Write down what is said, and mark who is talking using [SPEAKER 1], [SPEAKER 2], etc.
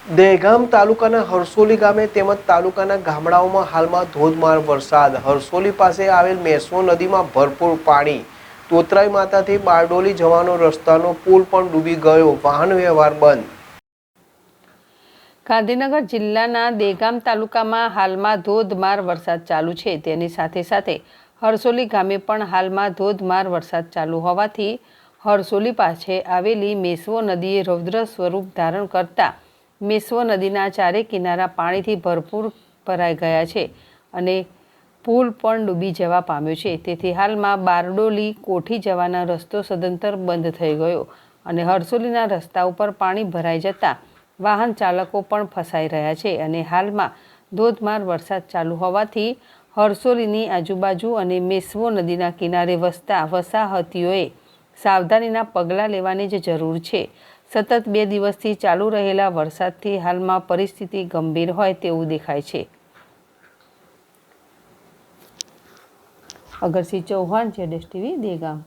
[SPEAKER 1] દહેગામ તાલુકાના હરસોલી ગામે તેમજ તાલુકાના ગામડાઓમાં હાલમાં ધોધમાર વરસાદ. હરસોલી પાસે આવેલ મેસો નદીમાં ભરપૂર પાણી. તોતરાઈ માતાથી બારડોલી જવાનો રસ્તાનો પુલ પણ ડૂબી ગયો. વાહન વ્યવહાર બંધ.
[SPEAKER 2] ગાંધીનગર જિલ્લાના દહેગામ તાલુકામાં હાલમાં ધોધમાર વરસાદ ચાલુ છે. તેની સાથે સાથે હરસોલી ગામે પણ હાલમાં ધોધમાર વરસાદ ચાલુ હોવાથી હરસોલી પાસે આવેલી મેસવો નદીએ રૌદ્ર સ્વરૂપ ધારણ કરતા મેસવો નદીના ચારે કિનારા પાણીથી ભરપૂર ભરાઈ ગયા છે અને પુલ પણ ડૂબી જવા પામ્યો છે. તેથી હાલમાં બારડોલી કોઠી જવાના રસ્તો સદંતર બંધ થઈ ગયો અને હરસોલીના રસ્તા ઉપર પાણી ભરાઈ જતા વાહન ચાલકો પણ ફસાઈ રહ્યા છે અને હાલમાં ધોધમાર વરસાદ ચાલુ હોવાથી હરસોલીની આજુબાજુ અને મેસવો નદીના કિનારે વસતા વસાહતીઓએ સાવધાનીના પગલાં લેવાની જ જરૂર છે. સતત 2 દિવસથી ચાલુ રહેલા વરસાદથી હાલમાં પરિસ્થિતિ ગંભીર હોય તેવું દેખાય છે. અગરસિંહ ચૌહાણ, ZSTV, દહેગામ.